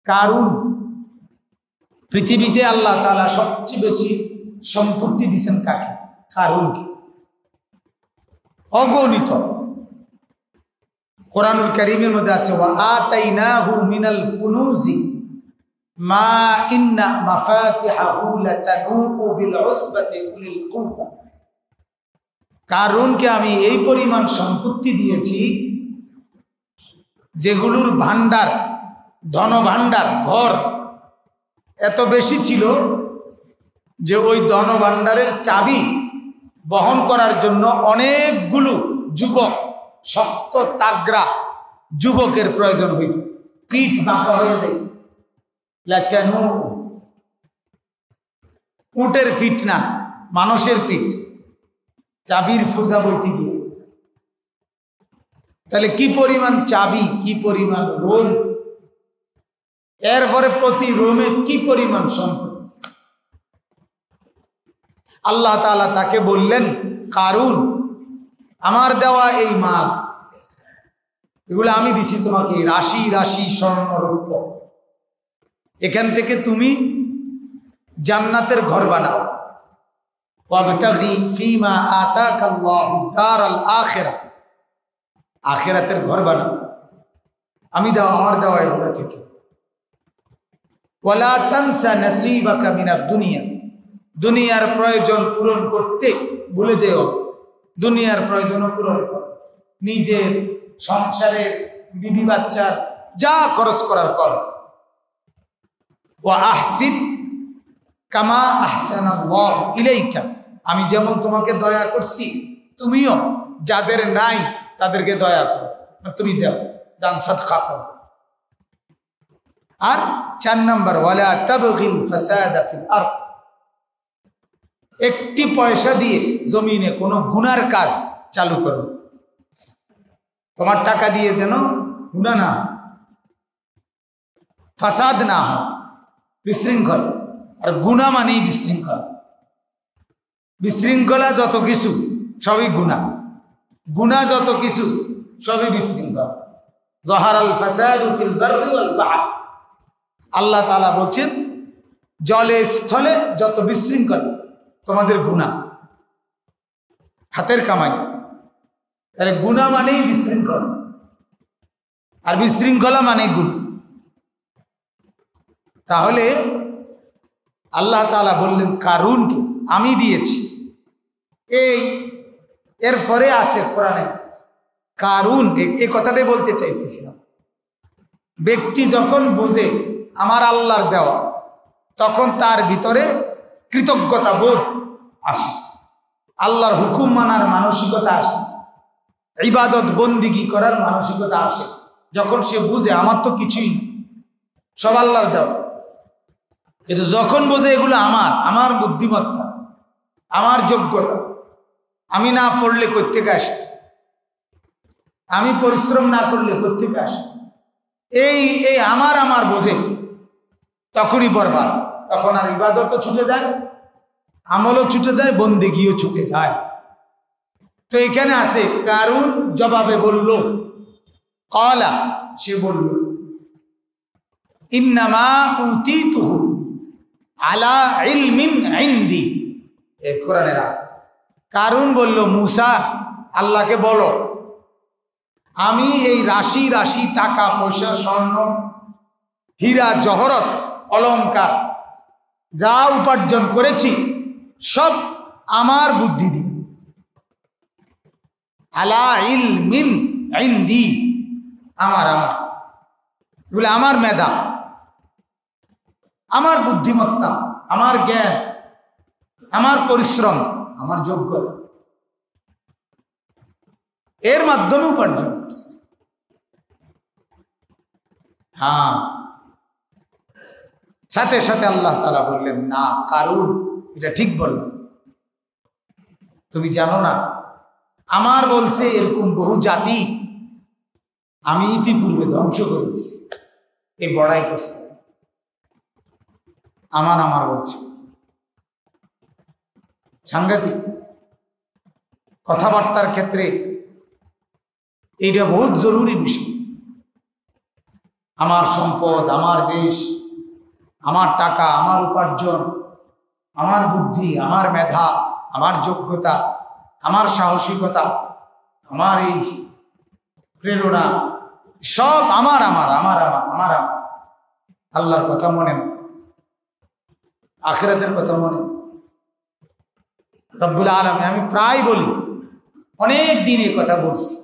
কারুন পৃথিবীতে আল্লাহ তাআলা সবচেয়ে বেশি সম্পত্তি দিয়েছেন কাকে? কারুনকে। অগণিত। কোরআনুল কারীমের মধ্যে আছে ওয়া আতাইনাহু মিনাল কুনুজি মা ইন্না মাফাতিহাহু লাতানূউ বিল উসবাতি উলিল কুওয়া। কারুনকে আমি এই পরিমাণ সম্পত্তি দিয়েছি যেগুলোর ভান্ডার, ধন ভান্ডার, ঘর এত বেশি ছিল যে ওই ধন ভান্ডারের চাবি বহন করার জন্য অনেকগুলো যুবক, শক্ত তাগড়া যুবকের প্রয়োজন হইত। পিঠ বাঁকা হয়ে যায়। লাতানূউ, উটের পিঠ না, মানুষের পিঠ, চাবির ফোজা বইতে গিয়ে। তাহলে কি পরিমাণ চাবি, কি পরিমাণ রোম, এরপরে প্রতি রোমে কি পরিমাণ সম্পদ। আল্লাহ তাআলা তাকে বললেন, কারুন, আমার দেওয়া এই মাল, এগুলো আমি দিছি তোমাকে, রাশি রাশি স্বর্ণ রৌপ্য। এখান থেকে তুমি জান্নাতের ঘর বানাও। ওয়াবতাগি ফীমা আতাকাল্লাহু দারাল আখিরাহ, আখিরাতের ঘর বানাও। আমি দাও, আমার দেওয়া এগুলো থেকে। ওয়ালা তানসা নাসীবাকা মিনাদ দুনিয়া, দুনিয়ার প্রয়োজন পূরণ করতে ভুলে যেও। দুনিয়ার প্রয়োজনও পূরণ করো, নিজের সংসারের বিবি বাচ্চার যা খরচ করার করো। ওয়া আহসিন কামা আহসানাল্লাহু ইলাইকা, আমি যেমন তোমাকে দয়া করছি তুমিও যাদের নাই তাদেরকে দয়া করো, তুমি দাও, দান সাদকা করো। আর 4 নম্বর, ওয়ালা তাবগিল ফাসাদা ফিল আরদ, একটি পয়সা দিয়ে জমিনে কোনো গুনার কাজ চালু করো। তোমার টাকা দিয়ে যেন গুনাহ না, ফাসাদ না হয়, বিশৃঙ্খল। আর গুনাহ মানেই বিশৃঙ্খলা। বিশৃঙ্খলা যত কিছু সবই গুনাহ, গুনাহ যত কিছু সবই বিশৃঙ্খলা। যাহারাল ফাসাদু ফিল বাররি ওয়াল বাহর, আল্লাহ তাআলা বলছেন জলে স্থলে যত বিশৃঙ্খলা তোমাদের গুনাহ, হাতের কামাই। তাহলে গুনাহ মানেই বিশৃঙ্খলা, আর বিশৃঙ্খলা মানেই গুনাহ। তাহলে আল্লাহ তাআলা বললেন কারুনকে আমি দিয়েছি। এরপরে আছে কোরআনে কারুন, এই কথাটাই বলতে চাইতেছিলাম। ব্যক্তি যখন বোঝে আমার আল্লাহর দেওয়া, তখন তার ভিতরে কৃতজ্ঞতা বোধ আসে, আল্লাহর হুকুম মানার মানসিকতা আসে, ইবাদত বন্দিগি করার মানসিকতা আসে। যখন সে বুঝে আমার তো কিছুই না, সব আল্লাহর দেওয়া। কিন্তু যখন বোঝে এগুলো আমার বুদ্ধিমত্তা, আমার যোগ্যতা, আমি না পড়লে কোত্থেকে আসত, আমি পরিশ্রম না করলে কোত্থেকে আসত, এই আমার বোঝে, তখনই বরবাদ। তখন আর ইবাদতও ছুটে যায়, আমলও ছুটে যায়, বন্দেগিও ছুটে যায়। তো এখানে আছে কারুন জবাবে বলল, ক্বালা, সে বলল, ইন্নামা উতীতুহু আলা ইলমিন ইনদি। এই কোরআনের আয়াত। কারুন বলল, মূসা, আল্লাহকে বলো আমি এই রাশি রাশি টাকা পয়সা, স্বর্ণ, হীরা জহরত, অলংকার যা উপার্জন করেছি সব আমার বুদ্ধি দিয়ে, আলা ইলমিন ইনদি, আমার এগুলো আমার মেধা, আমার বুদ্ধিমত্তা, আমার জ্ঞান, আমার পরিশ্রম, আমার যোগ্যতা, এর মাধ্যমে উপার্জন করছে। হ্যাঁ, সাথে সাথে আল্লাহ তাআলা বললেন, না কারুন এটা ঠিক বললেন, তুমি জানো না আমার বলছে এরকম বহু জাতি আমি ইতিপূর্বে ধ্বংস করে দিচ্ছি, এই বড়াই করছে, আমার বলছে। সাংঘাতিক কথাবার্তার ক্ষেত্রে এইটা বহুত জরুরি বিষয়। আমার সম্পদ, আমার দেশ, আমার টাকা, আমার উপার্জন, আমার বুদ্ধি, আমার মেধা, আমার যোগ্যতা, আমার সাহসিকতা, আমার এই প্রেরণা, সব আমার আমার আমার আমার আমার আমার। আল্লাহর কথা মনে না, আখিরাতের কথা মনে। রব্বুল আলামিন, আমি প্রায় বলি, অনেক দিন এই কথা বলছি,